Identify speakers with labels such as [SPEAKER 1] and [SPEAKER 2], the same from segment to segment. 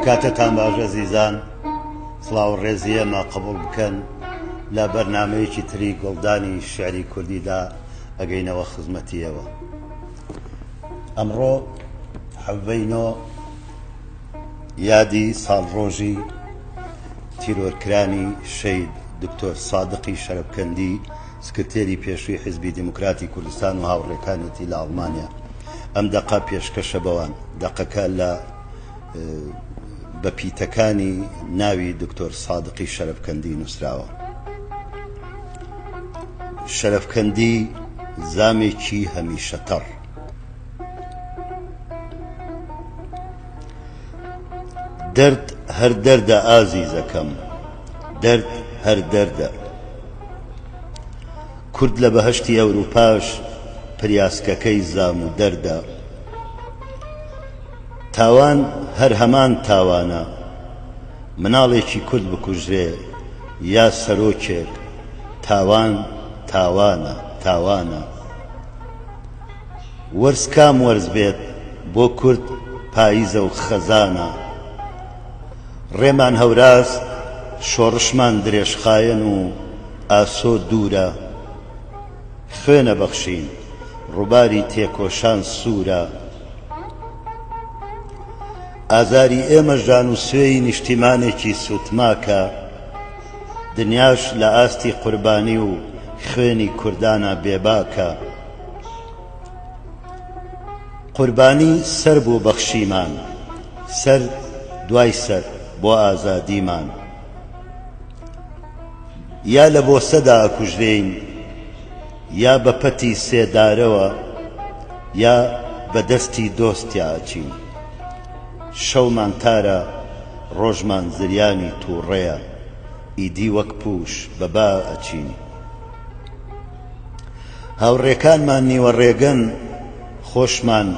[SPEAKER 1] کاتتان باش عزیزان، سڵاو ڕێزی ئێمە قبول بکەن لە بەرنامەیەکی تری گڵدانی شێعری کوردیدا ئەگەینەوە خزمەتیەوە. ئەمڕۆ حەڤەینۆ یادی ساڵڕۆژی تیرۆرکرانی شەید دکتۆر سادقی شەرەفکەندی، سکرتێری پێشووی حیزبی دیموکراتی کوردستان و هاوڕێکانێتی لە ئەڵمانیا. ئەم دەقە پێشکەشە بەوان، دەقەکە لە بە پیتەکانی ناوی دکتۆر سادقی شەرەفکەندی نووسراوە. شەرەفکەندی زامێکی هەمیشەتەڕ، دەرد هەر دەردە ئازیزەکەم، دەرد هەر دەردە. کورد لە بەهەشتی ئەوروپاش پریاسکەکەی زام و دەردە. تاوان هەر هەمان تاوانە، مناڵێکی کورد بکوژرێ یا سەرۆکێک، تاوان تاوانە تاوانە. وەرز کام وەرز بێت بۆ کورد پاییزە و خەزانە. ڕێمان هەوراز شۆڕشمان درێژخایەن و ئاسۆ دوورە. خوێنە بەخشین ڕووباری تێکۆشان سوورە. ئازاری ئێمە ژان و سوێی نیشتیمانێکی سوتماکە، دنیاش لە ئاستی قوربانی و خوێنی کوردانە بێباکە. قوربانی سەر بوو بەخشیمان، سەر دوای سەر بۆ ئازادیمان. یا لە بۆسەدا ئەکوژرێین، یا بە پەتی سێدارەوە، یا بە دەستی دۆستیا ئەچین. شەومان تارە ڕۆژمان زریانی تووڕێە، ئیدی وەک پوش بەبا ئەچین. هاوڕێکانمان نیوە ڕێگەن، خۆشمان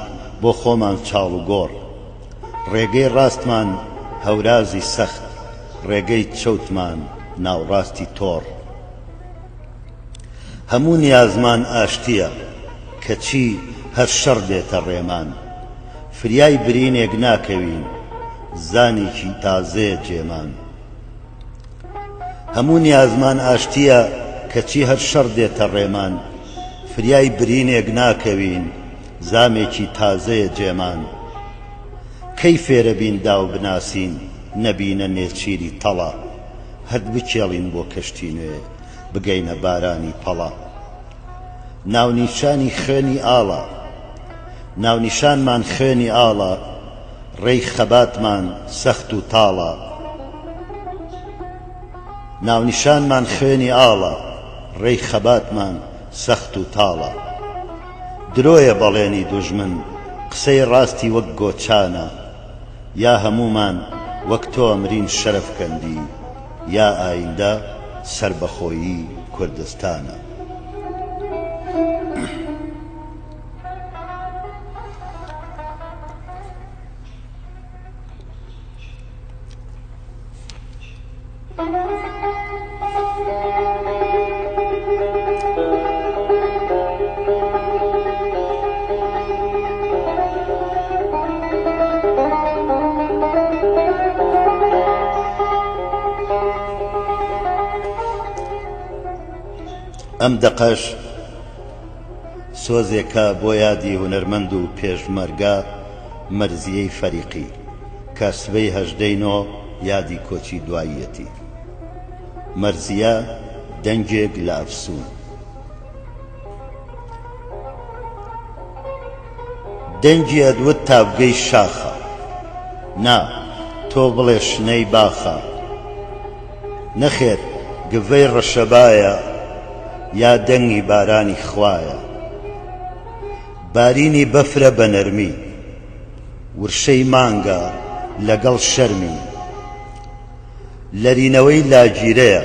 [SPEAKER 1] بۆ خۆمان چاڵ و گۆڕ. ڕێگەی ڕاستمان هەورازی سەخت، ڕێگەی چەوتمان ناوڕاستی تۆڕ. هەموو نیازمان ئاشتیە، کەچی هەر شەڕ دێتە ڕێمان. فریای برینێک ناکەوین، زانێکی تازەیە جێمان. هەموو نیازمان ئاشتیە، کەچی هەر شەڕ دێتە ڕێمان. فریای برینێک ناکەوین، زامێکی تازەیە جێمان. کەی فێرە بین داو بناسین، نەبینە نێرچیری تەڵە. هەرد بچێڵین بۆ کەشتی نوێ، بگەینە بارانی پەڵە. ناونیشانی خوێنی ئاڵە، ناونیشانمان خوێنی ئاڵە. ڕێی خەباتمان سەخت و تاڵە. ناونیشانمان خوێنی ئاڵە، ڕێی خەباتمان سەخت و تاڵە. درۆیە بەڵێنی دوژمن، قسەی ڕاستی وەک گۆچانە. یا هەمومان وەک تۆ ئەمرین شەرەفکەندی، یا ئایندە سەربەخۆیی کوردستانە. ئەم دەقەش سۆزێکە بۆ یادی هونەرمەند و پێشمەرگە مەرزیەی فەریقی، کە سبەی 18 نۆ یادی کۆچی دواییەتی. مەرزیە دەنگێک لە ئەفسوون. دەنگی ئەدوت تا بگەی شاخە، نا تۆ بڵێ شنەی باخە. نەخێر گڤەی ڕەشەبایە، یا دەنگی بارانی خوایە بارینی بەفرە بە نەرمی ورشەی مانگە لەگەڵ شەرمی لەرینەوەی لاگیرەیە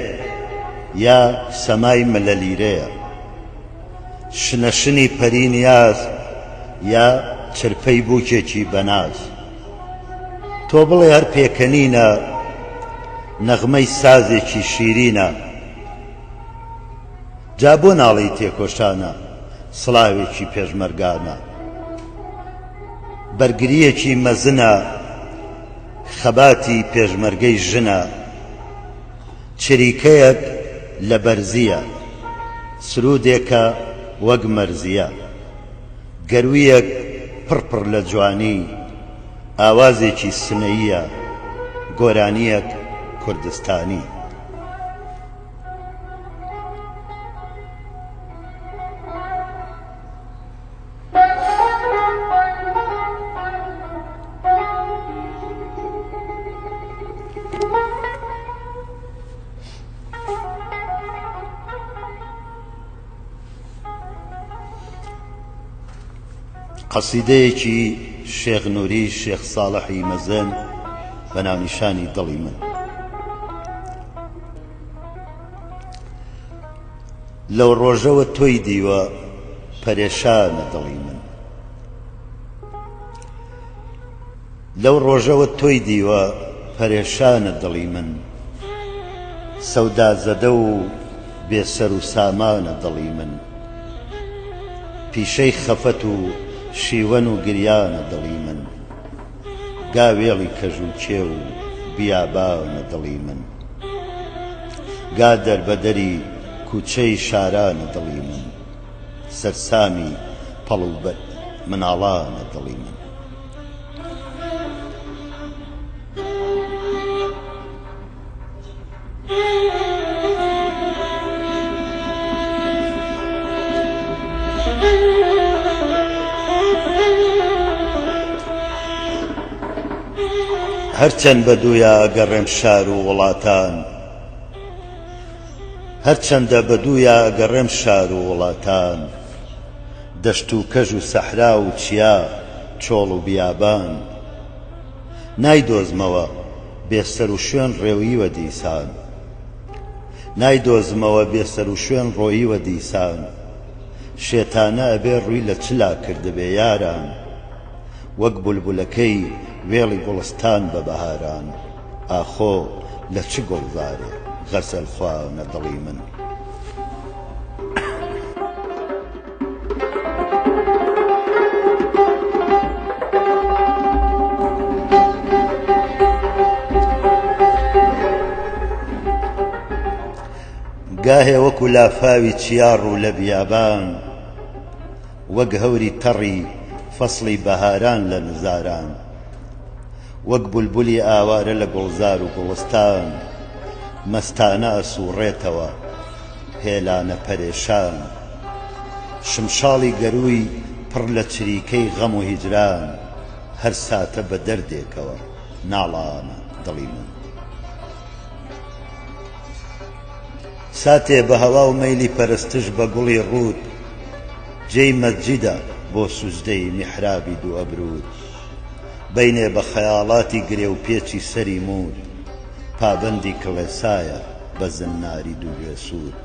[SPEAKER 1] یا سەمای مەلەلیرەیە شنەشنی پەری نیاز یا چرپەی بووکێکی بەناز تۆ بڵێ هەر پێکەنینە نەغمەی سازێکی شیرینە جا بۆ ناڵەی تێکۆشانە سڵاوێکی پێشمەرگانە بەرگریەکی مەزنە خەباتی پێشمەرگەی ژنە چریکەیەک لە بەرزیە سرودێکە وەک مەرزیە گەرویەک پڕپڕ لە جوانی ئاوازێکی سنەییە گۆرانیەک کوردستانی قەسیدەیەکی شێخ نووری شێخ ساڵحی مەزن بە ناونیشانی دڵی من لەو ڕۆژەوە تۆی دیوە پەرێشانە دڵی من لەو ڕۆژەوە تۆی دیوە پەرێشانە دڵی من سەودا زەدە و بێسەر و سامانە دڵی من پیشەی خەفەت و شیوەن و گریانە دڵی من گاوێڵی کەژوچێ و بیابانە دڵی من گا دەربەدەری کوچەی شارانە دڵی من سەرسامی پەڵ و مناڵانە دڵی من هەرچەند بەدوویە ئەگەڕێم شار و وڵاتان هەرچەندە بەدوویە ئەگەڕێم شار و وڵاتان دەشت و کەژ و سەحرا و چیا چۆڵ و بیابان نایدۆزمەوە بێسەر و شوێن ڕێویوە دیسان نایدۆزمەوە بێسەر و شوێن ڕۆیوە دیسان شێتانە ئەبێ ڕووی لە چلا کردبێ یاران وەک بولبولەکەی وێڵی گوڵستان بە بەهاران ئاخۆ لە چ گوڵزارێ غەزەل خوانە دڵی من گاهێ وەکو لافاوی چیاڕ و لە بیابان وەک هەوری تەڕی فەسڵی بەهاران لە نزاران وەک بولبولی ئاوارە لە گوڵزار و گوڵستان مەستانە ئەسووڕێتەوە هێلانە پەرێشان شمشاڵی گەروی پڕ لە چریکەی غەم و هیجران هەر ساتە بە دەردێکەوە ناڵانە دڵی من ساتێ بە هەوا و مەیلی پەرستش بە گوڵی ڕوود جێی مەسجیدە بۆ سوزدەی میحرابی دوو ئەبرود بەینێ بە خەیاڵاتی گرێ و پێچی سەری مود پابەندی کڵێسایە بە زناری دووگوێ سوود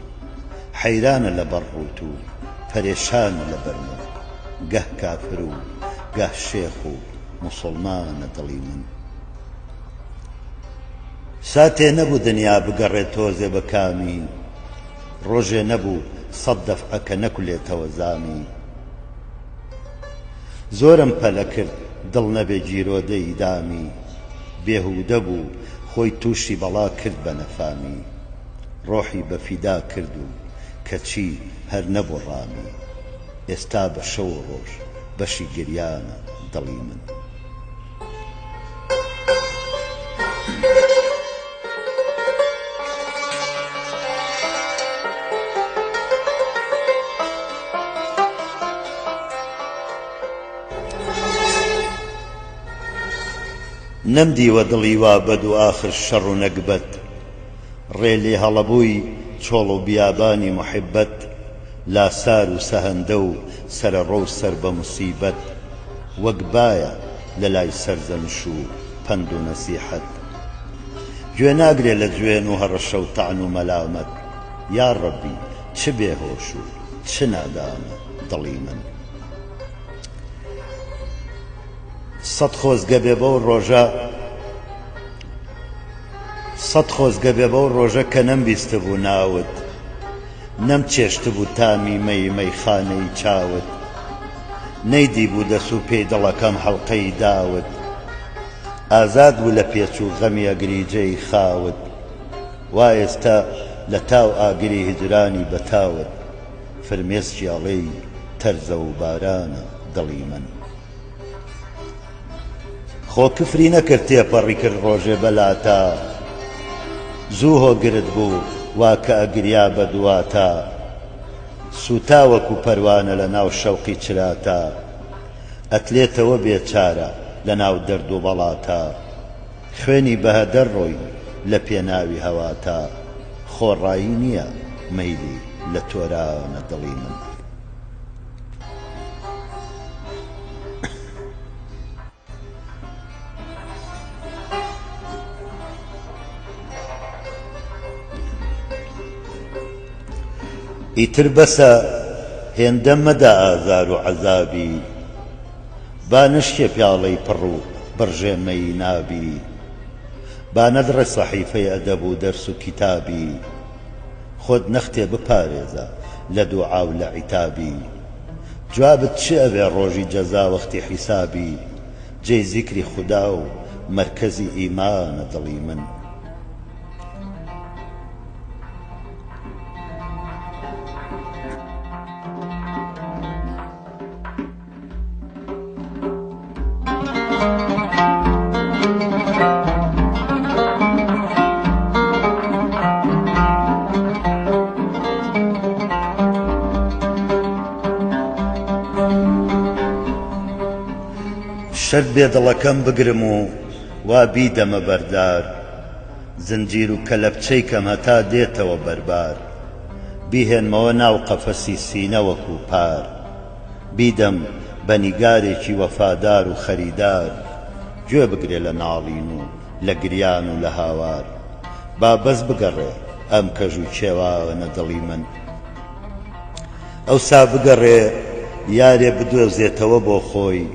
[SPEAKER 1] حەیرانە لە بەڕووت و پەرێشانە لە بەرمە گەه کافر و گەه شێخ و موسڵمانە دڵی من ساتێ نەبوو دنیا بگەڕێت تۆزێ بە کامی ڕۆژێ نەبوو سەد دەفعەکە نەکولێتەوە زامی زۆرم پەلە کرد دڵ نەبێ گیرۆدەی دامی بێهودە بوو خۆی تووشی بەڵا کرد بە نەفامی ڕۆحی بەفیدا کرد و کەچی هەر نەبوو ڕامی ئێستا بە شەو ڕۆژ بەشی گریانە دڵی من نەمدیوە دڵی وا بەد و ئاخر شەڕ و نەکبەت ڕێ لێ هەڵەبووی چۆڵ و بیابانی محبەت لاسار و سەهەندە و سەرەڕۆ و سەر بە موسیبەت وەک بایە لە لای سەرزەنش و پەند و نەسیحەت گوێ ناگرێ لە جوێن و هەڕەشە و تەعن و مەلامەت یا ڕەبی چ بێهۆش و چ نادامە دڵی من سەد خۆزگە بێ بەو ڕۆژە کە نەمبیستە بوو ناوت نەم چێشت بوو تامی مەیخانەی چاوت نەیدی بوو دەس و پێی دڵەکەم هەڵقەی داوت ئازاد بوو لە پێچ و غەمی ئەگریجەی خاوت وا ئێستا لە تاو ئاگری هجرانی بەتاوت فرمێسکیاڵەی تەرزە و بارانە دڵی من خۆ کفری نەکرد تێپەڕی کرد ڕۆژێ بەلاتا زوو هۆگرت بوو وا کە ئەگریا بە دواتە سوتا وەکو پەروانە لە ناو شەوقی چراتە ئەتلێتەوە بێچارە لە ناو دەرد و بەڵاتە خوێنی بەهەدەر ڕۆی لە پێناوی هەواتە خۆڕایی نییە مەیلی لە تۆرانە دڵی من ئیتر بەسە هێندە مەدە ئازار و عەزابی با نشکێ پیاڵەی پڕ و بڕژێمەی نابی با نەدڕێ سەحیفەی ئەدەب و دەرس و کتابی خۆت نەختێ بپارێزە لە دوعا و لە عیتابی جوابت چ ئەبێ ڕۆژی جەزا وەختی حیسابی جێی زیکری خودا و مەرکەزی ئیمانە دڵی من شەرت بێ دڵەکەم بگرم و وا بیدەمە بەردار زنجیر و کەلەپچەی کەم هەتا دێتەوە بەربار بیهێنمەوە ناو قەفەسی سینە وەکو پار بیدەم بە نیگارێکی وەفادار و خەریدار گوێ بگرێ لە ناڵین و لە گریان و لە هاوار با بەس بگەڕێ ئەم کەژ و کێوانە دڵی من ئەوسا بگەڕێ یارێ بدۆزێتەوە بۆ خۆی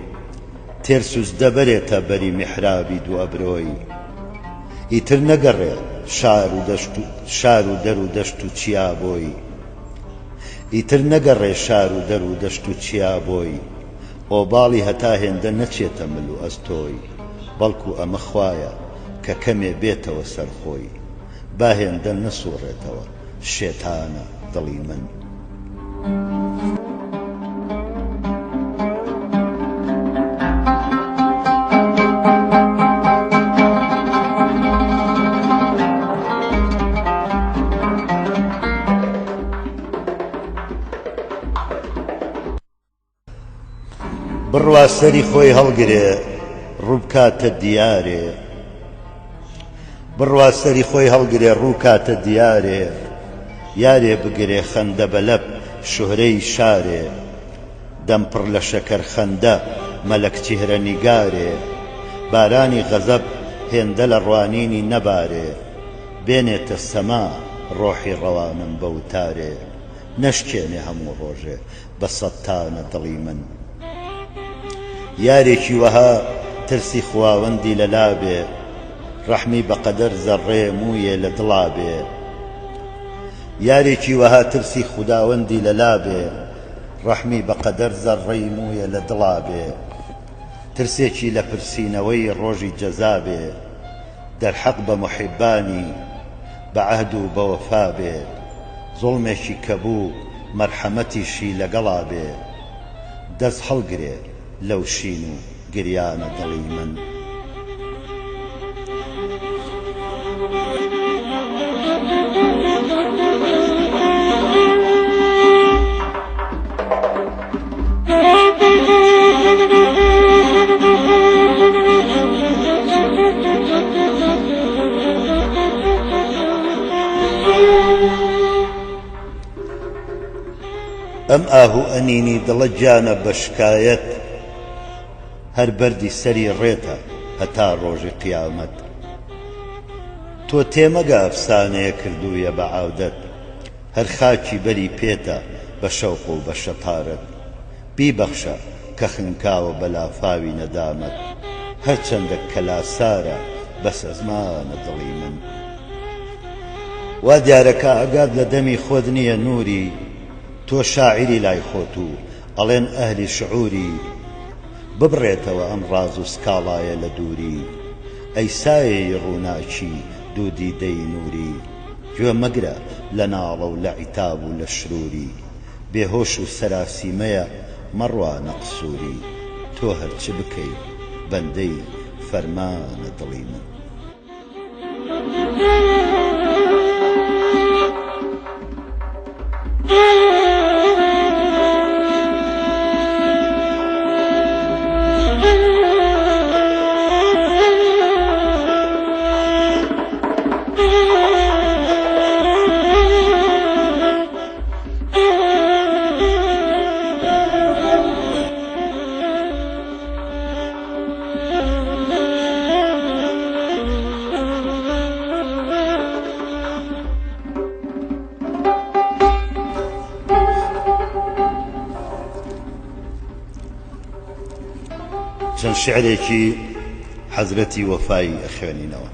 [SPEAKER 1] تێرسوس دەبەرێتە بەری میحرابی دوو ئەبرۆی ئیتر نەگەڕێ شار و دەر و دەشت و چیا بۆی ئیتر نەگەڕێ شار و دەر و دەشت و چیا بۆی ئۆباڵی هەتا هێندە نەچێتە مل و ئەستۆی بەڵکو ئەمە خوایە کە کەمێ بێتەوە سەرخۆی با هێندە نەسوڕێتەوە شێتانە دڵی من بڕوا سەری خۆی هەڵگرێ ڕووبکاتە دیارێ بڕوا سەری خۆی هەڵگرێ ڕووکاتە دیارێ یارێ بگرێ خەندە بەلەب شوهرەی شارێ دەم پڕ لە شەکەر خەندە مەلەک چیهرە نیگارێ بارانی غەزەب هێندە لە ڕوانینی نەبارێ بێنێتە سەما ڕۆحی ڕەوانم بەوتارێ نەشکێنێ هەموو ڕۆژێ بە سەدتانە دڵی من یارێکی وەها ترسی خواوەندی لەلابێ ڕەحمی بەقەدەر زەڕێ مویە لە دڵابێ یارێکی وەها ترسی خوداوەندی لەلابێ ڕەحمی بەقەدەر زەڕەی مویە لە دڵابێ ترسێکی لە پرسینەوەی ڕۆژی جەزابێ دەرحەق بە محیبانی بە عەهد و بە وەفا بێ زوڵمێکی کەبوو مەرحەمەتیشی لەگەڵا بێ دەست هەڵگرێ لەو شین و گریانە دڵی من ئەم ئاهوو ئەنینی دڵە گیانە بە شکایەت هەر بەردی سەری ڕێتە هەتا ڕۆژی قیامەت تۆ تێمەگە ئەفسانەیە کردوویە بە عاودەت هەر خاکی بەری پێتە بە شەوق و بە شەپارەت بیبەخشە کە خنکاوە بە لافاوی نەدامەت هەرچەندە کەلاسارە بەس ئەزمانە دڵی من وا دیارەکە ئەگات لە دەمی خۆت نییە نووری تۆ شاعری لای خۆت و ئەڵێن ئەهلی شعوری ببڕێتەوە ئەم ڕاز و سکاڵایە لە دووری ئەی سایەی ڕووناچی دوو دیدەی نووری گوێ مەگرە لە ناڵە و لە عیتاب و لە شرووری بێهۆش و سەراسیمەیە مەڕوانە قسووری تۆ هەرچ بکەی بەندەی فەرمانە دڵی من چەند شعرێکی حەزرەتی وەفایی ئەخوێنینەوە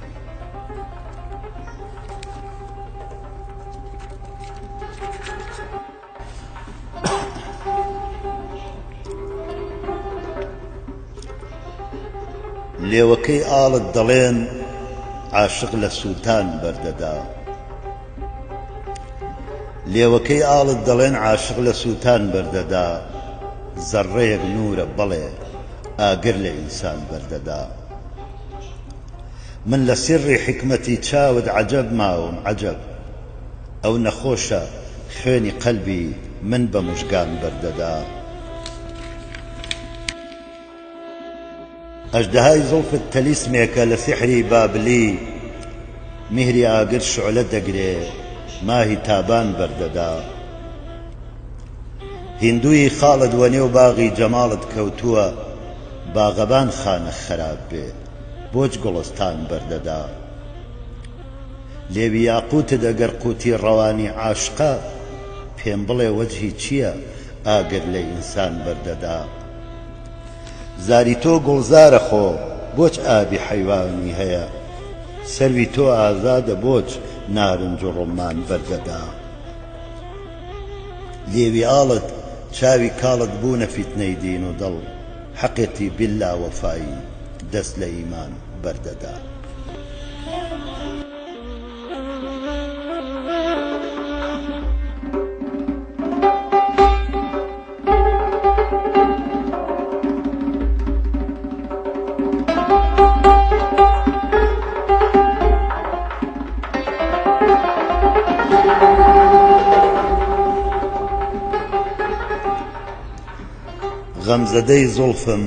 [SPEAKER 1] لێوەکەی ئاڵت دەڵێن عاشق لە سووتان بەردەدا لێوەکەی ئاڵت دەڵێن عاشق لە سووتان بەردەدا زەڕەیەک نورە بەڵێ ئاگر لە ئینسان بەردەدا من لە سیڕی حکمەتی چاوت عەجەب ماوم عەجەب ئەو نەخۆشە خوێنی قەلبی من بە مژگان بەردەدا ئەژدەهای زوڵفت تەلیسمێکە لە سیحری بابلی میهری ئاگر شعلە دەگرێ ماهی تابان بەردەدا هیندووی خاڵت وەنێو باغی جەماڵت کەوتووە باغەبان خانە خەراب بێ بۆچ گوڵستان بەردەدا لێوی یاقوتت ئەگەر قوتی ڕەوانی عاشقە پێم بڵێ وەجهی چییە ئاگر لە ئینسان بەردەدا زاری تۆ گوڵزارە خۆ بۆچ ئابی حەیوانی هەیە سەروی تۆ ئازادە بۆچ نارنج و ڕۆمان بەردەدا لێوی ئاڵت چاوی کاڵت بوونە فیتنەی دین و دڵ حەقێتی بیللا وەفایی دەست لە ئیمان بەردەدا غەمزەدەی زوڵفم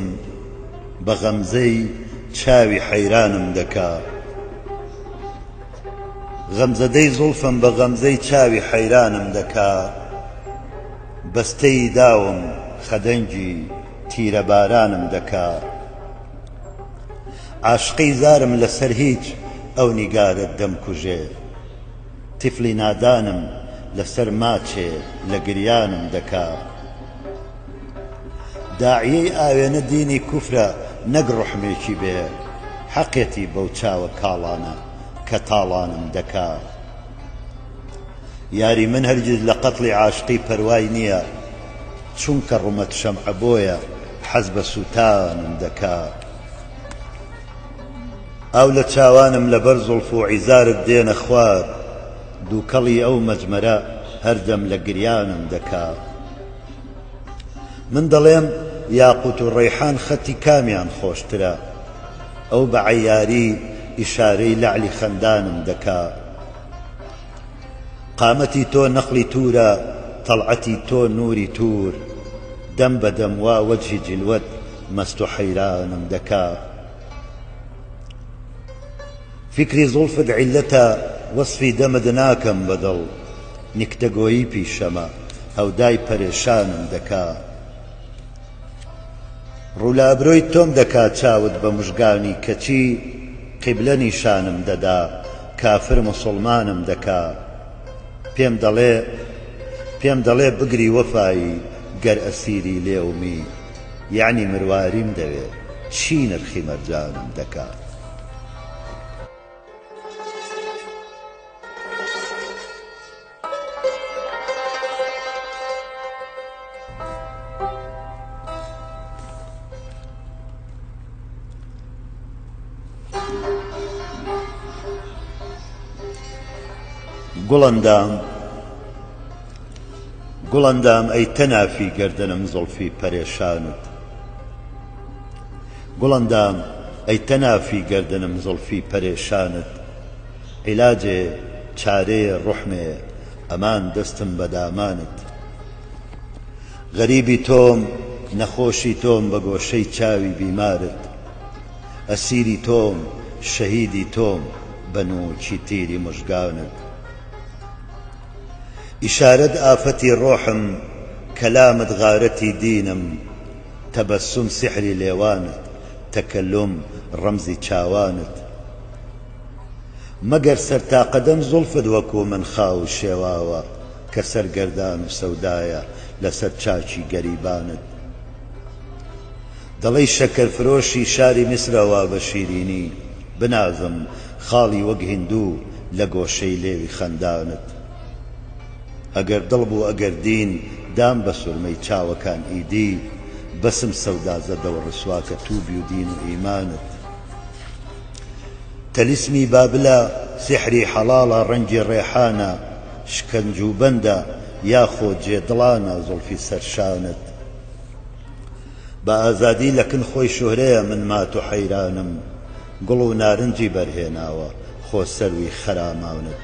[SPEAKER 1] بە غەمزەی چاوی حەیرانم دەکا غەمزەدەی زوڵفم بە غەمزەی چاوی حەیرانم دەکا بەستەی داوم خەدەنگی تیرە بارانم دەکا عاشقی زارم لەسەر هیچ ئەو نیگارت دەمکوژێ تیفلی نادانم لەسەر ماچێ لە گریانم دەکا داعیەی ئاوێنە دینی کوفرە نەک ڕوحمێکی بێ حەقێتی بەو چاوە کاڵانە کە تاڵانم دەکا یاری من هەرگیز لە قەتڵی عاشقی پەروای نییە چونکە ڕومەت شەمعە بۆیە حەز بە سووتانم دەکا ئەو لە چاوانم لەبەر زوڵف و عیزارت دێنە خوار دووکەڵی ئەو مەجمەرە هەردەم لە گریانم دەکا من دەڵێم یاقوت و ڕەیحان خەتی کامیان خۆشترە ئەو بە عەیاری ئیشارەی لەعلی خەندانم دەکا قامەتی تۆ نەخلی تورە تەڵعەتی تۆ نووری تور دەم بە دەم وا وەجهی جلوەت مەست و حەیرانم دەکا فکری زوڵفت عیلەتە وەسفی دەمت ناکەم بەدڵ نیکتەگۆیی پیشەمە هەودای پەرێشانم دەکا ڕوولابرۆی تۆم دەکات چاوت بە مژگانی کەچی قیبلە نیشانم دەدا کافر موسڵمانم دەکا پێم دەڵێ بگری وەفایی گەر ئەسیری لێومی یعنی مرواریم دەوێت چی نرخی مەرجانم دەکا گوڵەندام ئەی تەنافی گەردەنم زوڵفی پەرێشانت گوڵەندام ئەی تەنافی گەردەنم زوڵفی پەرێشانت عیلاجێ چارەیە ڕوحمێ ئەمان دەستم بە دامانت غەریبی تۆم نەخۆشی تۆم بە گۆشەی چاوی بیمارت ئەسیری تۆم شەهیدی تۆم بە نووکی تیری مژگانت ئیشارەت ئافەتی ڕۆحم کەلامت غارەتی دینم تەبەسوم سحری لێوانت تەکەلوم ڕەمزی چاوانت مەگەر سەرتاقەدەم زوڵفت وەکو من خاو شێواوە کە سەرگەردان و سەودایە لەسەر چاکی گەریبانت دەڵێی شەکەرفرۆشی شاری میسرەوە بە شیرینی بنازم خاڵی وەک هیندوو لە گۆشەی لێوی خەندانت ئەگەر دڵ بوو ئەگەر دین دام بە سورمەی چاوەکان ئیدی بەسم سەودازە دەوە ڕسواکە تووبی و دین و ئیمانت تەلیسمی بابلە سحری حەڵاڵە ڕەنگی ڕێحانە شکنج و بەندە یاخۆ جێدڵانە زوڵفی سەرشانت بە ئازادی لە کن خۆی شوهرەیە من مات و حەیرانم گوڵ و نارنجی بەرهێناوە خۆ سەروی خەرامانت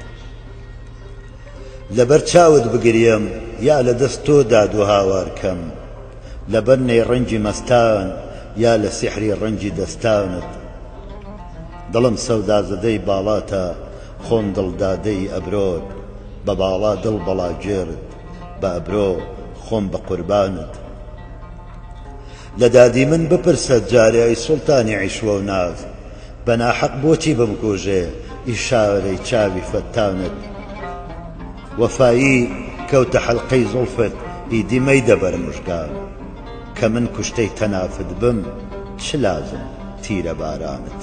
[SPEAKER 1] لەبەر چاوت بگریم یا لە دەست تۆ داد و هاوارکەم لەبەر نەیڕەنگی مەستان یا لە سحری ڕەنگی دەستانت دڵم سەودازەدەی باڵاتە خۆم دڵدادەی ئەبرۆت بە باڵا دڵ بەڵاگێرت بە ئەبرۆ خۆم بە قوربانت لە دادی من بپرسە جارێ ئەی سوڵتانی عیشوە و ناز بە ناحەق بۆچی بمکوژێ ئیشارەی چاوی فەتانت وەفایی کەوتە حەلقەی زوڵفت ئیدی مەیدە بەر مژگان کە من کوشتەی تەنافت بم چ لازم تیرە بارانت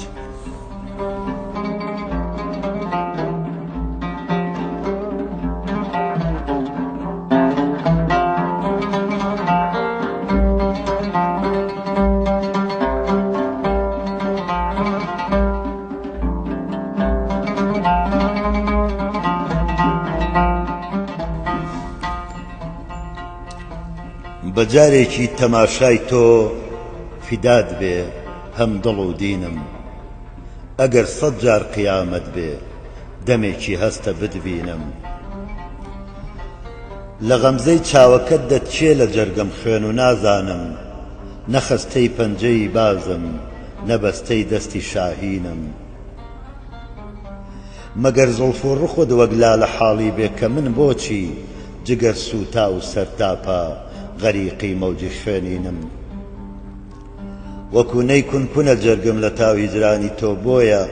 [SPEAKER 1] بەجارێکی تەماشای تۆ فیداد بێ هەم دڵ و دینم ئەگەر 100 جار قیامەت بێ دەمێکی هەستە بتبینم لە غەمزەی چاوەکەت دەتچێ لە جەرگەم خوێن و نازانم نەخەستەی پەنجەی بازم نەبەستەی دەستی شاهینم مەگەر زوڵف و ڕوخت وەک لالە حاڵی بێ کە من بۆچی جگەر سوتا و سەرتاپا غەریقی مەوجی خوێنینم وەکو نەی کونکونە جەرگم لە تاوی جرانی تۆ بۆیە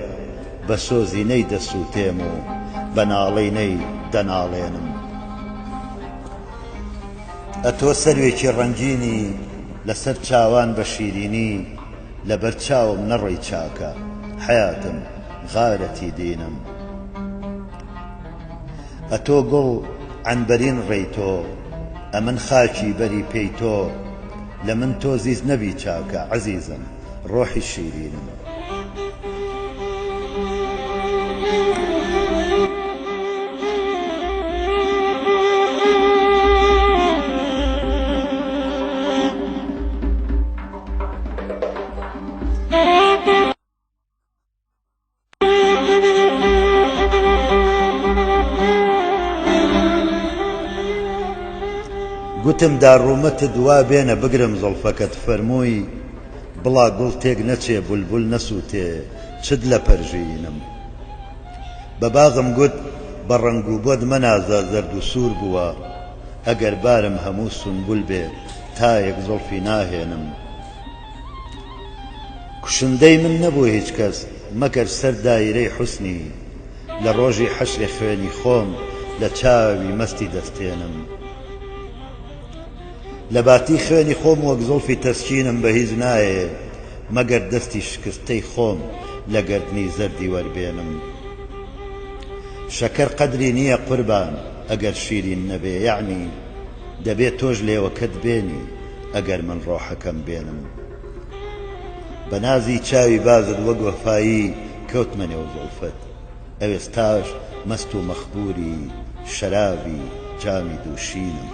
[SPEAKER 1] بە سۆزی نەی دەسووتێم و بە ناڵەی نەی دەناڵێنم ئەتۆ سەروێکی ڕەنگینی لەسەر چاوان بە شیرینی لەبەر چاوم نەڕۆی چاکە حەیاتم غارەتی دینم ئەتۆ گوڵ عنبەرین ڕێی تۆ ئەمن خاکی بەری پێی تۆ لە من تۆ زیز نەبی چاکە عەزیزم ڕۆحی شیرینم گوتم داڕوومەتت دوا بێنە بگرم زوڵفەکەت فەرمووی بڵا گوڵ تێک نەچێ بولبول نەسووتێ چت لە پەرژینم بە باغم گوت بە ڕەنگ و بۆت مەنازە زەرد و سوور بووە ئەگەر بارم هەموو سنبول بێ تایەک زۆڵفی ناهێنم کوشندەی من نەبوو هیچ کەس مەگەر سەر دایرەی حوسنی لە ڕۆژی حەشری خوێنی خۆم لە چاوی مەستی دەستێنم لە باتی خوێنی خۆم وەک زۆڵفی تەسکینم بە هیچ نایێ مەگەر دەستی شکستەی خۆم لە گەردنی زەردی وەربێنم شەکەر قەدری نییە قوربان ئەگەر شیرین نەبێ یعنی دەبێت تۆش لێوەکەت بێنی ئەگەر من ڕۆحەکەم بێنم بە نازی چاوی بازت وەک وەفایی کەوتمە نێو زۆڵفەت ئەوێستاش مەست و مەخبوری شەرابی جامی دووشینم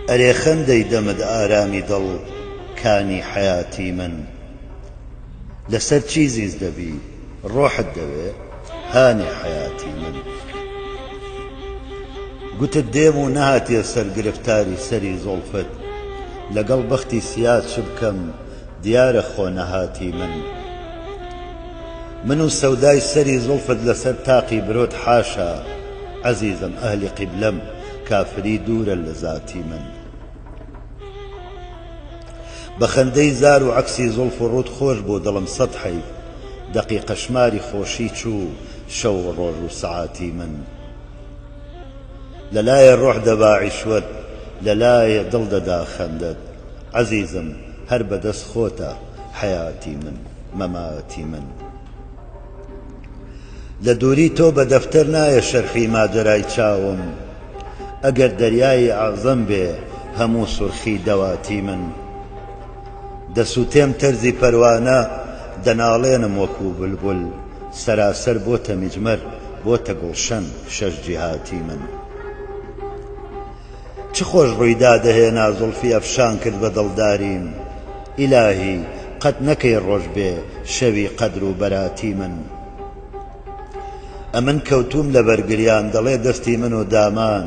[SPEAKER 1] ئەرێ خەندەی دەمت ئارامی دڵ کانی حەیاتی من لەسەر چی زیز دەبی ڕۆحت دەوێ هانی حەیاتی من گوتت دێم و نەهاتیە سەر گرفتاری سەری زۆڵفت لەگەڵ بەختی سیاد چ بکەم دیارە خۆ نەهاتی من و سەودای سەری زۆڵفت لەسەر تاقی برۆت حاشا عەزیزم ئەهلی قیبلەم کافری دوورە لە ذاتی من بە خەندەی زار و عەکسی زۆڵف و ڕووت خۆش بۆ دڵم سەد حەیف دەقیقە شماری خۆشی چوو شەو و ڕۆژ و سەعاتی من لەلایە ڕۆح دەبا عیشوەت لەلایە دڵ دەدا خەندەت عەزیزم هەر بەدەست خۆتە حەیاتی من مەماتی من لە دووری تۆ بە دەفتەر نایە شەرحی ماجەرای چاوم ئەگەر دەریای ئاعزەم بێ هەموو سورخی دەواتی من دەسووتێم تەرزی پەروانە دەناڵێنم وەکوو بولبول سەراسەر بۆتە میجمەر بۆتە گوڵشەن شەش جیهاتی من چ خۆش ڕوویدا دەهێنا زوڵفی ئەفشان کرد بە دڵداریم ئیلاهی قەت نەکەی ڕۆژ بێ شەوی قەدر و بەراتی من ئەمن کەوتوم لە بەرگریان دەڵێ دەستی من و دامان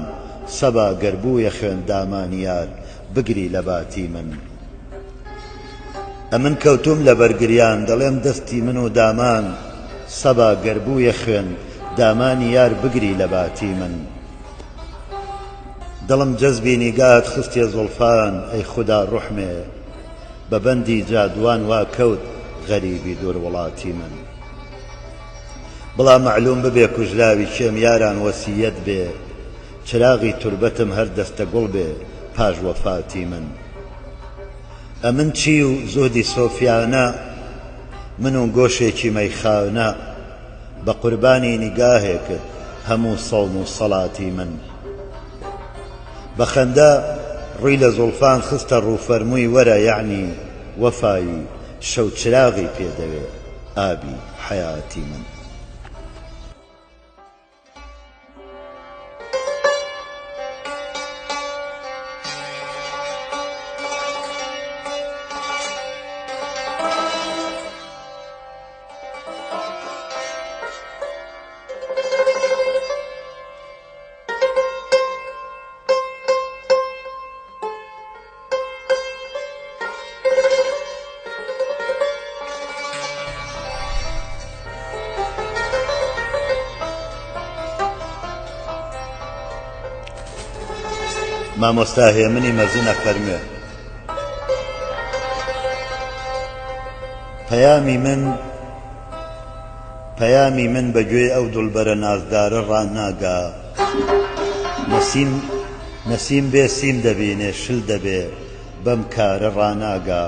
[SPEAKER 1] سەبا گەربوویە خوێن دامانی یار بگری لە باتی من ئەمن کەوتوم لە بەرگریان دەڵێم دەستی من و دامان سەبا گەربوویە خوێن دامانی یار بگری لە باتی من دڵم جەزبی نیگات خستیە زوڵفان ئەی خودا ڕوحمێ بە بەندی جادوان وا کەوت غەریبی دوور وڵاتی من بڵا معلوم ببێ کوژراوی کێم یاران وەسیەت بێ چراغی توربەتم هەر دەستە گوڵ بێ پاش وەفاتی من ئەمن چی و زۆدی سۆفیانە من و گۆشێکی مەیخانە بە قوربانی نیگاهێکت هەموو سەڵم و سەڵاتی من بە خەندە ڕووی لە زوڵفان خستە ڕووفەرمووی وەرە یعنی وەفایی شەو چراغی پێدەوێ ئابی حەیاتی من مامۆستا هێمنی مەزنە فەرمێ پەیامی من بەگوێ ئەو دڵبەرە نازدارە ڕاناگا نەسیم بێ سیم دەبینێ شل دەبێ بەم کارە ڕاناگا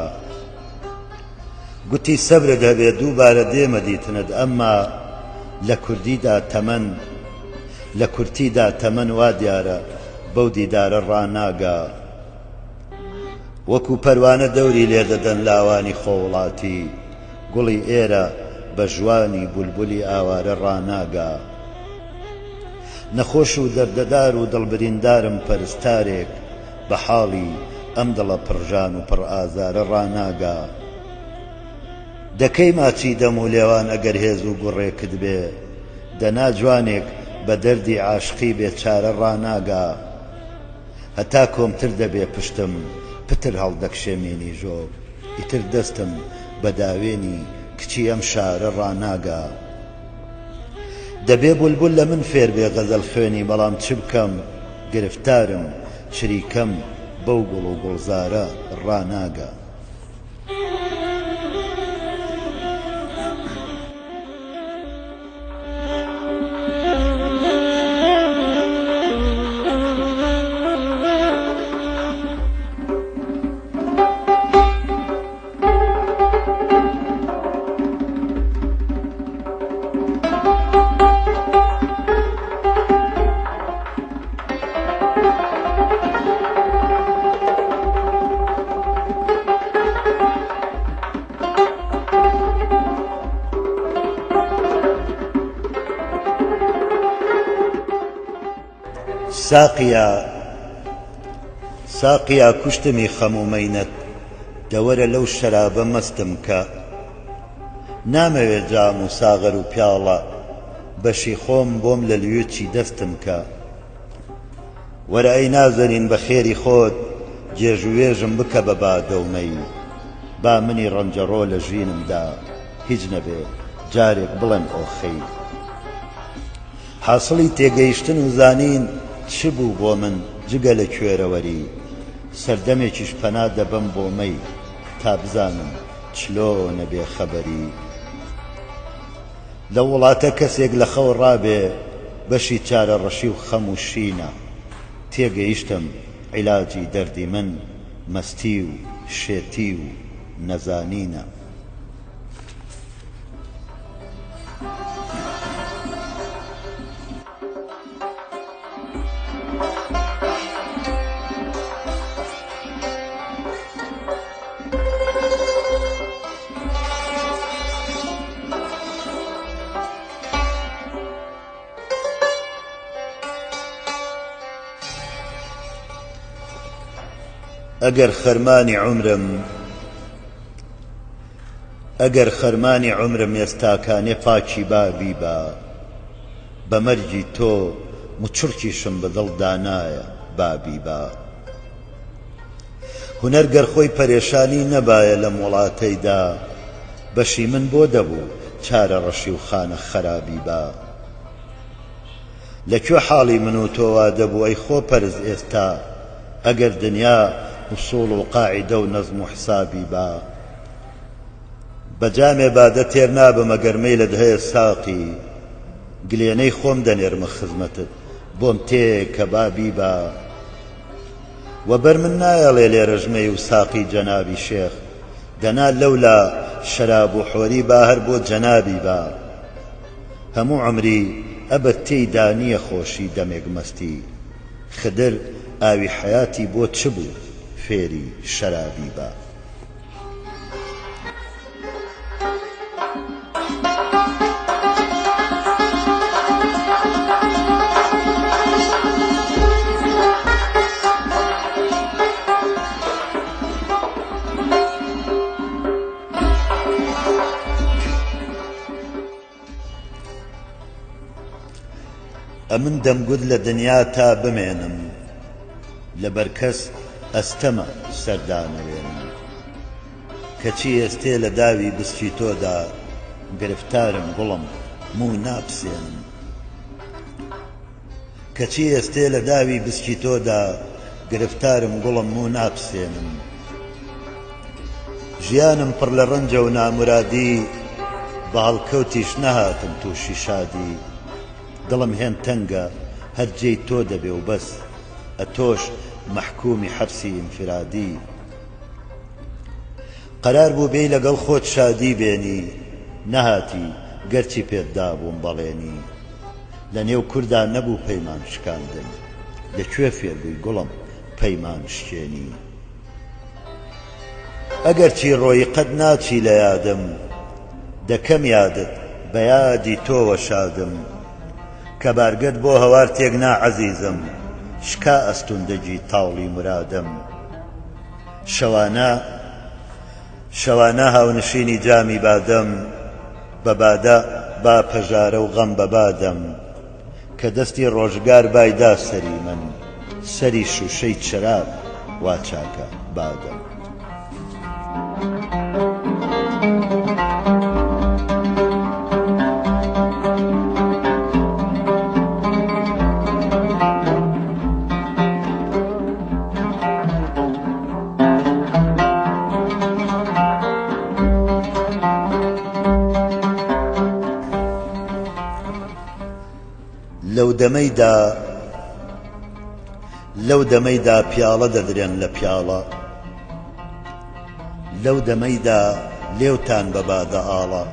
[SPEAKER 1] گوتی سەبرە دەبێ دووبارە دێمە دیتنت ئەمما لە کورتیدا تەمەن وا دیارە بەو دیدارە ڕاناگا وەکو پەروانە دەوری لێدەدەن لاوانی خۆوڵاتی گوڵی ئێرە بە ژوانی بولبولی ئاوارە ڕاناگا نەخۆش و دەردەدار و دڵبریندارم پەرستارێک بە حاڵی ئەم دڵە پڕژان و پڕ ئازارە ڕاناگا دەکەی ماچی دەم و لێوان ئەگەر هێز و گوڕێکت بێ دەنا جوانێک بە دەردی عاشقی بێچارە ڕاناگا هەتا کۆمتر دەبێ پشتم پتر هەڵدەکشێمێنی ژۆ ئیتر دەستم بە داوێنی کچی ئەم شارە ڕاناگا دەبێ بولبول لە من فێر بێ غەزەل خوێنی بەڵام چ بکەم گرفتارم شریکەم بەو گوڵ و گوڵزارە ڕاناگا ساقیا کوشتمی خەمومەینەت دەوەرە لەو شەرابە مەستم کە نامەوێ جام و ساغەر و پیاڵە بەشی خۆم بۆم لە لوێکی دەستم کە وەرە ئەی نازەنین بە خێری خۆت جێژوێژم بکە بە بادەومەی با منی ڕەنجەڕۆ لە ژینمدا هیچ نەبێ جارێک بڵێن ئۆخەی حاصڵی تێگەیشتن و زانین چ بوو بۆ من جگە لە کوێرەوەری سەردەمێکیش پەنا دەبەم بۆ مەی تا بزانم چلۆ نەبێ خەبەری لە وڵاتە کەسێک لە خەو ڕابێ بەشی چارە ڕەشی و خەم و شینە تێگەیشتم عیلاجی دەردی من مەستی و شێتی و نەزانینە ئەگەر خەرمانی عومرم ئێستاکانێ پاکی بابی بە بە مەرجی تۆ مچڕکیشم بەدڵ دانایە بابی بە هونەر گەر خۆی پەرێشانی نەبایە لەم وڵاتەیدا بەشی من بۆ دەبوو چارە ڕەشی و خانە خەرابی بە لەکوێ حاڵی من و تۆوا دەبوو ئەی خۆ پەرز ئێستا ئەگەر دنیا وصول و قاعدە و نەزم و حسابی بە بەجامێ بادە تێر نابم ئەگەر مەیلت هەیە ساقی گلێنەی خۆم دەنێرمە خزمەتت بۆم تێ کە بابی بە وەبەر من نایەڵێ لێرەژمەی و ساقی جەنابی شێخ دەنا لەولا شەراب و حۆری با هەر بۆ جەنابی بە هەموو عمری ئەبەت تێیدا نییە خۆشی دەمێک مەستی خدر ئاوی حەیاتی بۆ چ بوو فێری شەرابی بە ئەمن دەمگوت لە دنیا تا بمێنم لەبەر کەس ئەستەمە سەردانەوێنم کەچی ئێستێ لە داوی بسکی تۆدا گرفتارم گوڵم موو ناپسێنم کەچی ئێستێ لە داوی بسکی تۆدا گرفتارم گوڵم موو ناپسێنم ژیانم پڕ لە ڕەنجە و نامورادی بە هەڵکەوتیش نەهاتم تووشی شادی دڵم هێن تەنگە هەرجێی تۆ دەبێ و بەس ئەتۆش محکومی حەبسی ئینفرادی قەرار بوو بێی لەگەڵ خۆت شادی بێنی نەهاتی گەرچی پێتدا بووم بەڵێنی لە نێو کووردا نەبوو پەیمان شکاندن لەکوێ فێر بووی گوڵم پەیمان شکێنی ئەگەرچی ڕۆی قەت ناچی لە یادم دەکەم یادت بە یادی تۆوە شادم کە بارگەت بۆ هەوار تێک نا عەزیزم شکا ئەستوندەجی تاوڵی مرادم شەوانە هاونشینی جامی بادەم بەبادە با پەژارە و غەم بەبادەم کە دەستی ڕۆژگار بایدا سەری من سەری شوشەی چراب وا چاکە بادەم لەو دەمەیدا پیاڵە دەدرێن لە پیاڵە لەو دەمەیدا لێوتان بە بادە ئاڵە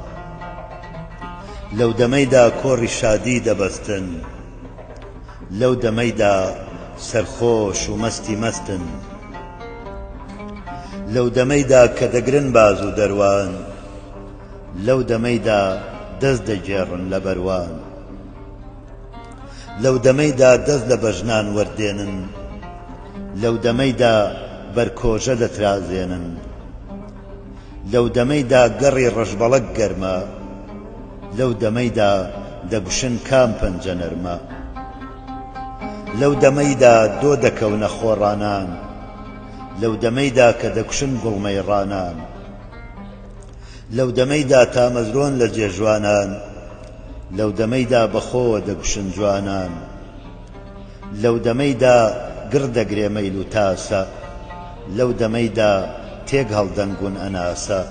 [SPEAKER 1] لەو دەمەیدا کۆڕی شادی دەبەستن لەو دەمەیدا سەرخۆش و مەستی مەستن لەو دەمەیدا کە دەگرن باز و دەروان لەو دەمەیدا دەست دەگێڕن لە بەروان لەو دەمەیدا دەست لە بەژنان وەردێنن لەو دەمەیدا بەرکۆژە دەترازێنن لەو دەمەیدا گەڕی ڕەشبەڵەک گەرمە لەو دەمەیدا دەگوشن کام پەنجە نەرمە لەو دەمەیدا دۆ دەکەونە خۆڕانان لەو دەمەیدا کە دەکوشن گوڵمەی ڕانان لەو دەمەیدا تامەزرۆن لە جێژوانان لەو دەمەیدا بەخۆوە دەگوشن جوانان لەو دەمەیدا گر دەگرێ مەیل و تاسە لەو دەمەیدا تێک هەڵدەنگون ئەناسە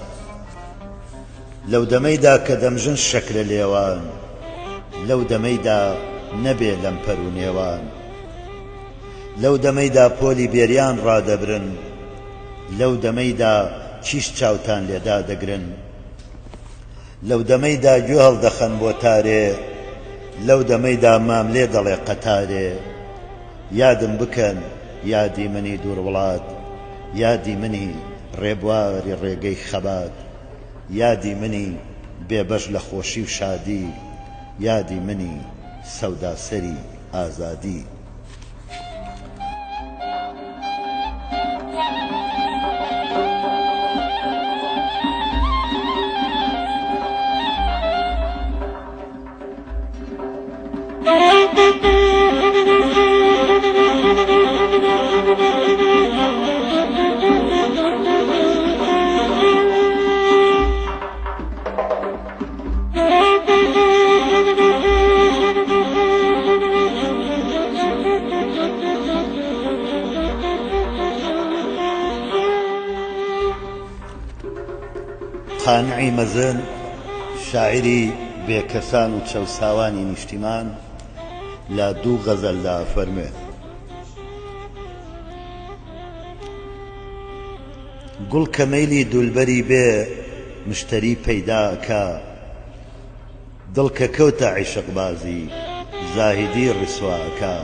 [SPEAKER 1] لەو دەمەیدا کە دەمژن شەکرە لێوان لەو دەمەیدا نەبێ لەمپەر و نێوان لەو دەمەیدا پۆلی بێریان ڕادەبرن لەو دەمەیدا چیش چاوتان لێدا دەگرن لەو دەمەیدا گوێ هەڵدەخەن بۆ تارێ لەو دەمەیدا مام لێ دەڵێ قەتارێ یادم بکەن یادی منی دووروڵات یادی منی ڕێبواری ڕێگەی خەبات یادی منی بێبەش لە خۆشی و شادی یادی منی سەوداسەری ئازادی قانعی مەزن شاعری بێکەسان و چەوساوانی نیشتیمان لە دوو غەزەلدا فەرمێ گوڵ کە مەیلی دولبەری بێ مشتری پەیداکە دڵ کە کەوتە عیشقبازی زاهیدی ڕیسواکە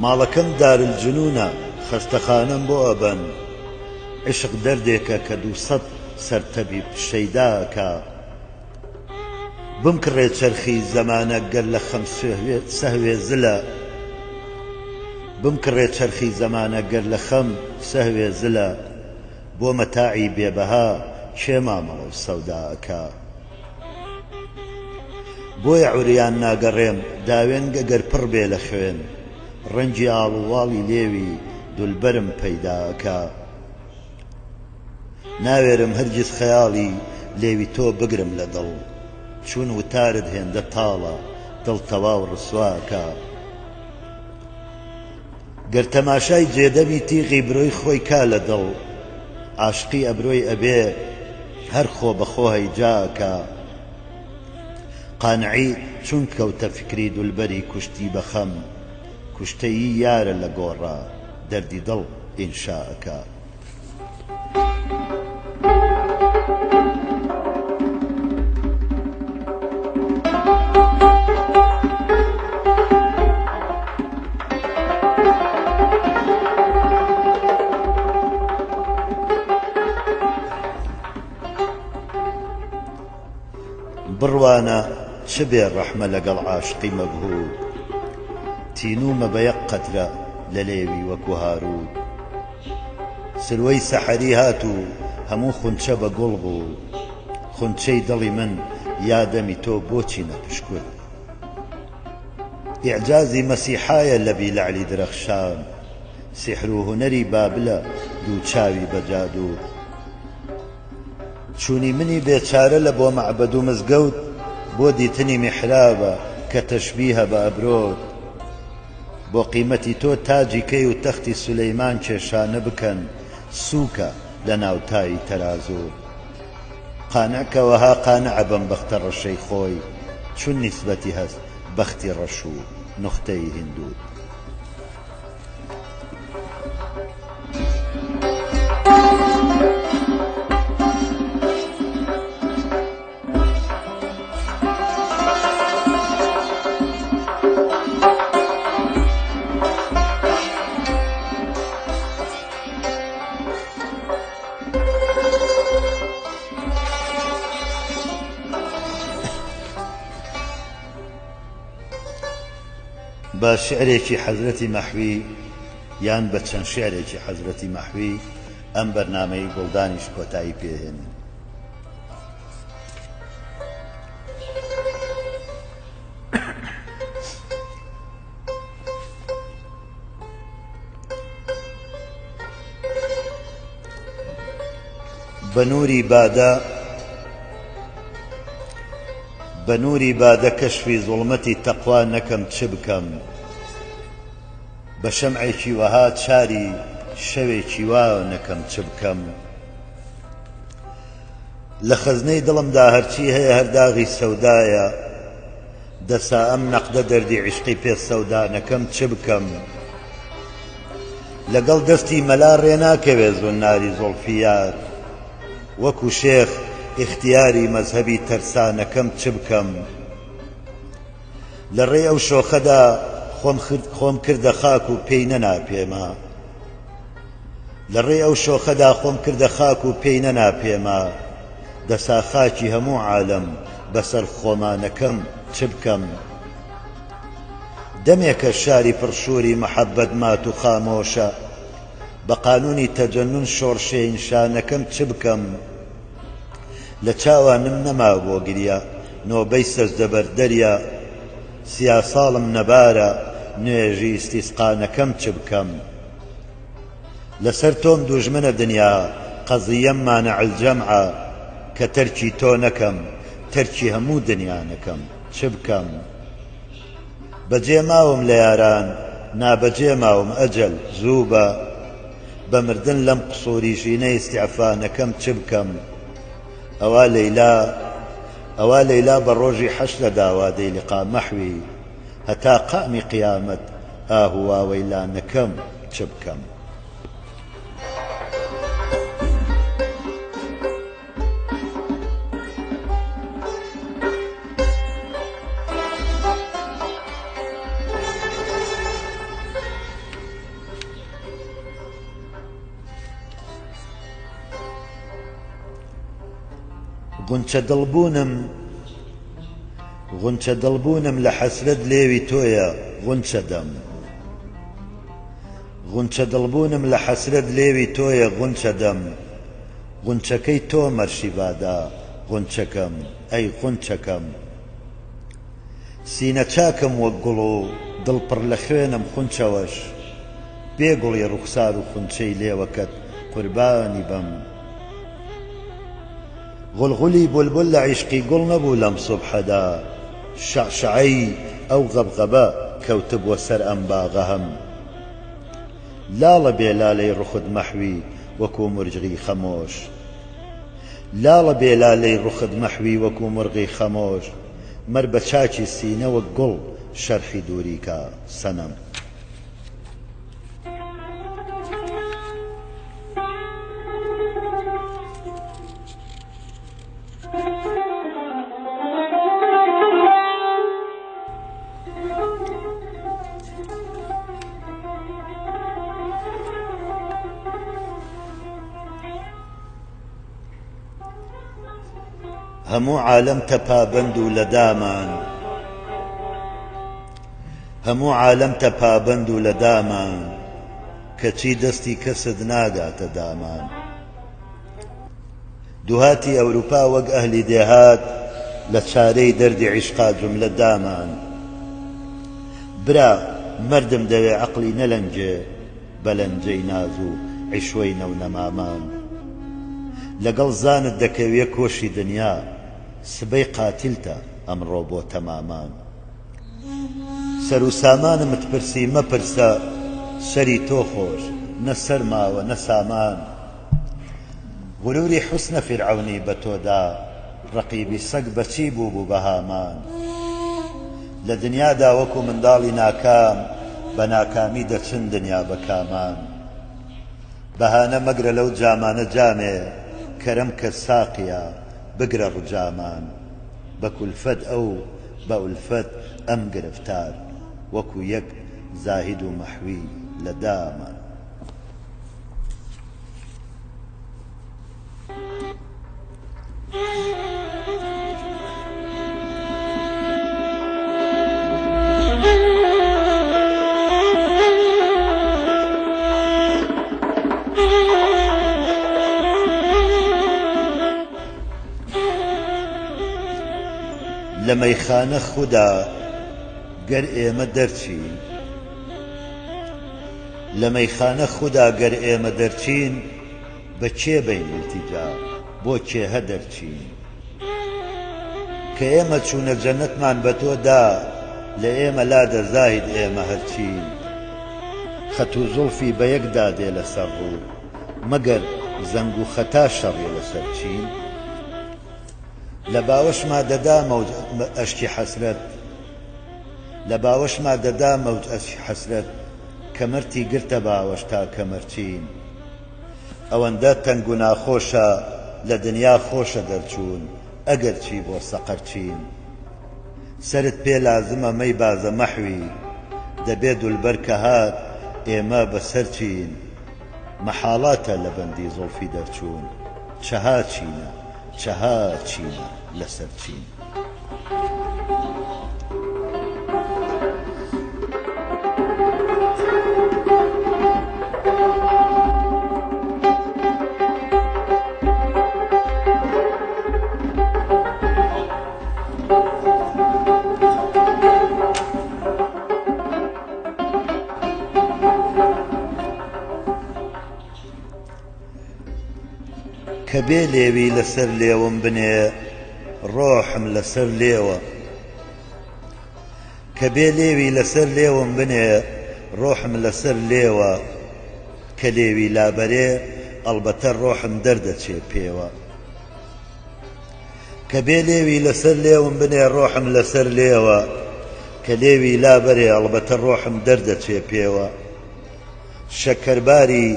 [SPEAKER 1] ماڵەکەم دارالجنونە خەستەخانەم بۆ ئەبەن عشق دەردێکە کە 200 سەرتەبیب شەیداکە بمکڕێ چەرخی زەمانە گەر لە خەم سەهوێ زلە بمکڕێ چەرخی زەمانە گەر لە خەم سەهوێ زلە بۆ مەتاعی بێبەها کێ مامەڵە و سەوداکە بۆیە عوریان ناگەڕێم داوێنگە گەر پڕ بێ لە خوێن ڕەنگی ئاڵوواڵی لێوی دولبەرم پەیداکە ناوێرم هەرگیز خەیاڵی لێوی تۆ بگرم لە دڵ چون وتارت هێندە تاڵە دڵ تەواو ڕسواکە گەر تەماشای جێدەمی تیغی برۆی خۆی کا لە دڵ عاشقی ئەبرۆی ئەبێ هەر خۆ بەخۆ هەیجاکە قانعی چون کەوتە فکری دولبەری کوشتی بەخەم کوشتەیی یارە لە گۆڕە دەردی دڵ ئینشاءەکە بڕوانە چ بێ ڕەحمە لەگەڵ عاشقی مەبهوود تینومە بە یەک قەترە لە لێوی وەکو هارود سلوەی سەحەری هات و هەموو خونچە بە گوڵ بوو خونچەی دڵی من یادەمی تۆ بۆچی نەپشکول ئیعجازی مەسیحایە لە بیلعلی درەخشان سیحر و هونەری بابلە دوو چاوی بە جادوور چوونی منی بێچارە لە بۆ مەعبەد و مزگەوت بۆ دیتنی میحرابە کە تەشبیهە بە ئەبرۆت بۆ قیمەتی تۆ تاجی کەی و تەختی سولەیمان کێشانە بکەن سووکە لە ناوتایی تەرازوو قانعکەوەها قانعە بەم بەختە ڕەشەی خۆی چون نیسبەتی هەست بەختی ڕەش و نوختەی هیندوو بە شعرێکی حەزرەتی مەحوی یان بە چەند شعرێکی حەزرەتی مەحوی ئەم بەرنامەی گوڵدانیش کۆتایی پێهێنن بە نووری بادە کەشفی زوڵمەتی تەقوا نەکەم چ بکەم بە شەمعێکی وەها چاری شەوێکی وا نەکەم چ بکەم لە خەزنەی دڵمدا هەرچی هەیە هەرداغی سەودایە دەسا ئەم نەقدە دەردی عیشقی پێ سەودا نەکەم چ بکەم لەگەڵ دەستی مەلا ڕێناکەوێ زۆناری زۆڵفیات وەکو شێخ اختیاری مەزهەبی تەرسانەکەم چ بکەم لە ڕێ ئەو شۆخەدا خۆم کردە خاک و پێی نەناپێما لە ڕێ ئەو شۆخەدا خۆم کردە خاک و پێی نەناپێما دەسا خاکی هەموو عالەم بەسەر خۆمانەکەم چ بکەم دەمێکە شاری پڕشووری مەحەبەت مات و خامۆشە بە قانونی تەجەنون شۆڕشێ ئینشانەکەم چ بکەم لە چاوانم نەما بۆ گریە نۆبەی سەزدەبەردەریە سیا ساڵم نەبارە نوێژی ئیستیسقانەکەم چ بکەم لەسەر تۆم دوژمنە دنیا قەزیەم مانع الجەمعە کە تەرکی تۆ نەکەم تەرکی هەموو دنیانەکەم چ بکەم بەجێ ماوم لە یاران نابەجێ ماوم ئەجەل زوو بە مردن لەم قسووری ژینەی ئیستیعفانەکەم چ بکەم ئەوا لەیلا بە ڕۆژی حەشرە داوادەی لقا مەحوی هەتا قامی قیامەت ئاهواوەی لانەکەم چ بکەم غونچە دڵبوونم لە حەسرەت لێوی تۆیە غونچە دەم غونچە دڵبوونم لە حەسرەت لێوی تۆیە غونچە دەم غونچەکەی تۆ مەرشی بادا غونچەکەم ئەی غونچەکەم سینە چاکم وەک گوڵ و دڵپڕ لە خوێنم خونچەوەش بێگوڵی ڕوخسار و خونچەی لێوەکەت قوربانی بەم غلغلی بولبل لە عیشقی گوڵ نەبوو لەم سوبحەدا شەعشەعەی ئەو غەبغەبە کەوتە بۆ سەر ئەم باغە هەم لاڵە بێ لالەی ڕوخت مەحوی وەکو مرجغی خەمۆش لاڵە بێ لالەی ڕوخت مەحوی وەکو مرغی خەمۆش مەر بە چاکی سینە وەک گوڵ شەرحی دووریکە سەنەم هەموو عالەم تەپابەند و لە دامان هەموو عالەم تەپابەند و لە دامان کەچی دەستی کەست ناگاتە دامان دوهاتی ئەوروپا وەک ئەهلی دێهات لە چارەی دەردی عیشقا جوملە دامان برا مردم دەوێ عەقڵی نەلەنجێ بەلەنجەی ناز و عیشوەی نەونەمامان لەگەڵ زانت دەکەوێ کۆشی دنیا سبەی قاتیلتە ئەمڕۆ بۆ تەمامان سەر و سامانمت پرسی مەپرسە سەری تۆ خۆش نە سەر ماوە نە سامان غروری حوسنە فرعەونی بە تۆدا ڕەقیبی سەگ بەچی بوو بە هامان لە دنیادا وەکو منداڵی ناکام بە ناکامی دەچن دنیا بە کامان بەهانە مەگرە لەو جامانە جامێ کەرەم کە ساقیە بگرە ڕووجامان بە کولفەت ئەو بە ئولفەت ئەم گرفتار وەکو یەک زاهید و مەحوی لە دامان لە مەیخانە خودا گەر ئێمە دەرچین لە مەیخانە خودا گەر ئێمە دەرچین بە کێ بین ئیلتیجا بۆ کێهە دەرچین کە ئێمە چوونە جەنەتمان بە تۆدا لە ئێمە لادە زاهید ئێمە هەرچین خەت و زوڵفی بە یەکدا دێ لەسەر ڕوو مەگەر زەنگ و خەتا شەڕێ لەسەر چین لە باوەشما دەدا مەوج ئەشکی حەسرەت لە باوەشما دەدا مەوج ئەشکی حەسرەت کەمەرتی گرتە باوەش تا کەمەرچین ئەوەندە تەنگ و ناخۆشە لە دنیا خۆشە دەرچوون ئەگەر چی بۆ سەقەر چین سەرت پێ لازمە مەی بازە مەحوی دەبێ دولبەر کە هات ئێمە بەسەر چین مەحاڵاتە لە بەندی زوڵفی دەرچوون چەها چینە چەها چینە لەسەر چین کە بێ لێوی لەسەر لێوم بنێ ڕۆحم لەسەر لێوە کە بێ لێوی لەسەر لێوم بنێ ڕۆحم لەسەر لێوە کە لێوی لابەرێ ئەڵبەتە ڕۆحم دەردەچێ پێوە کە بێ لێوی لەسەر لێوم بنێ ڕۆحم لەسەر لێوە کە لێوی لابەرێ ئەڵبەتە ڕۆحم دەردەچێ پێوە شەکەرباری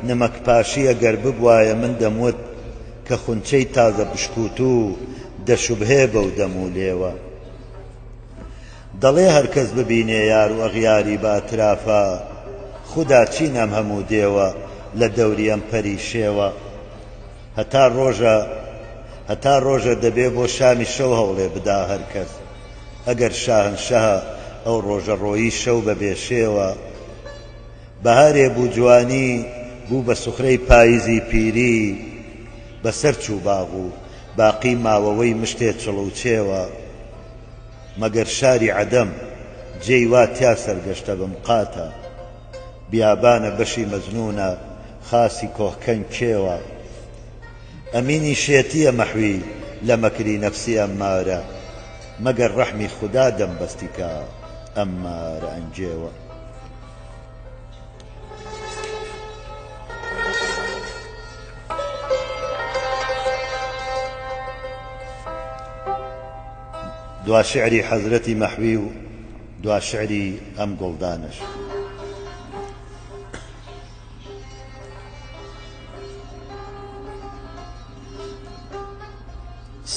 [SPEAKER 1] نمەک پاشی ئەگەر ببوایە من دەموت کە خونچەی تازە بشکوت و دەشوبهێ بەو دەم و لێوە دەڵێ هەرکەس ببینێ یار و ئەغیاری باترافە خودا چینەم هەموو دێوە لە دەوری ئەم پەری شێوە هەتا ڕۆژە دەبێ بۆ شامی شەو هەوڵێ بدا هەرکەس ئەگەر شاهنشەهە ئەو ڕۆژە ڕۆیی شەو بە بێشێوە بەهارێ بوو جوانی بوو بە سوخرەی پاییزی پیری بەسەر چوو باغ و باقی ماوەوەی مشتێ چڵوچێوە مەگەر شاری عەدەم جێی وا تیا سەرگەشتە بمقاتە بیابانە بەشی مەجنونە خاسی کۆخکەن کێوە ئەمینی شێتیە مەحوی لە مەکری نەفسی ئەممارە مەگەر ڕەحمی خودا دەمبەستیکە ئەممارە ئەنجێوە دوا شعری حەزرەتی مەحوی و دوا شعری ئەم گوڵدانش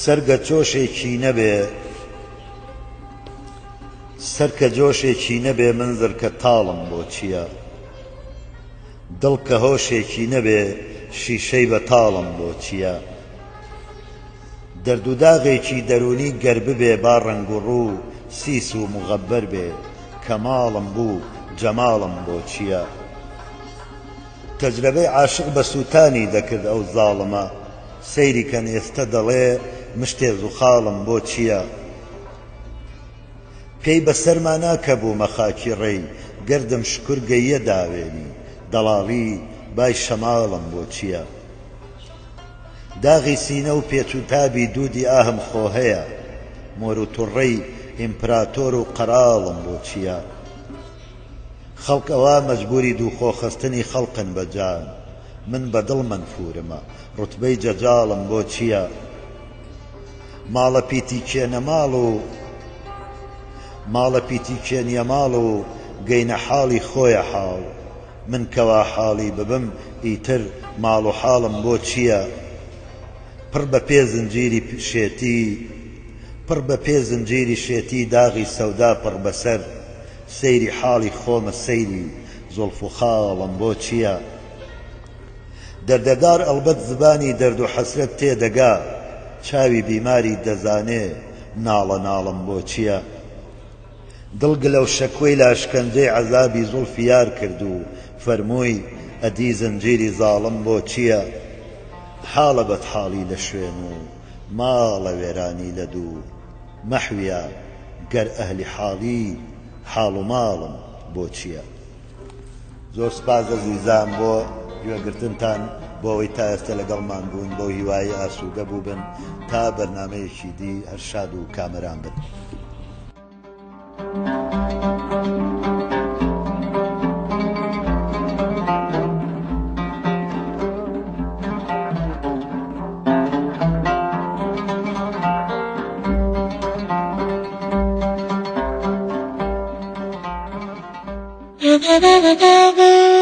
[SPEAKER 1] سەرگە جۆشێکی نەبێ سەرکە جۆشێکی نەبێ منزر کە تاڵم بۆ چییە دڵ کە هۆشێکی نەبێ شیشەی بە تاڵم بۆ چییە دەرد و داغێکی دەرونی گەر ببێ با ڕەنگ و ڕوو سیس و مغەبەر بێ کەماڵم بوو جەماڵم بۆ چییە تەجربەی عاشق بە سووتانی دەکرد ئەو زاڵمە سەیری کەن ئێستا دەڵێ مشتێز و خاڵم بۆ چییە پێی بەسەرما ناکەبوومە خاکی ڕێی گەردم شکر گەیە داوێنی دەڵاڵی بای شەماڵم بۆ چییە داغی سینە و پێچوتابی دوودی ئاهم خۆ هەیە مۆر و توڕەی ئیمپراتۆر و قەراڵم بۆ چییە خەڵک ئەوە مەجبوری دووخۆ خستنی خەڵقن بەجان من بەدڵ منفورمە ڕوتبەی جەجاڵم بۆ چییە ماڵە پیتی کێنە ماڵ و گەینە حاڵی خۆیە حاڵ من کەوا حاڵی ببم ئیتر ماڵ و حاڵم بۆ چییە پڕ بە پێ زنجیری شێتی داغی سەودا پڕ بەسەر سەیری حاڵی خۆمە سەیری زولف و خاڵم بۆ چییە دەردەدار ئەڵبەت زبانی دەرد و حەسرەت تێدەگا چاوی بیماری دەزانێ ناڵم بۆ چییە دڵگلە و شەکوەی لاشکەنجەی عەزابی زولفی یار کرد و فەرمووی ئەدی زنجیری زاڵم بۆ چییە حاڵە بەدحاڵی لە شوێن و ماڵە وێرانی لە دوور مەحویە گەر ئەهلی حاڵی حاڵ و ماڵم بۆ چییە زۆر سپاس ئەزیزان بۆ گوێگرتنتان بۆ ئەوەی تا ئێستا لەگەڵمان بوون بۆ هیوای ئاسوودە بوو بن تا بەرنامەیەکی دی هەرشاد و کامەران بن
[SPEAKER 2] Thank you.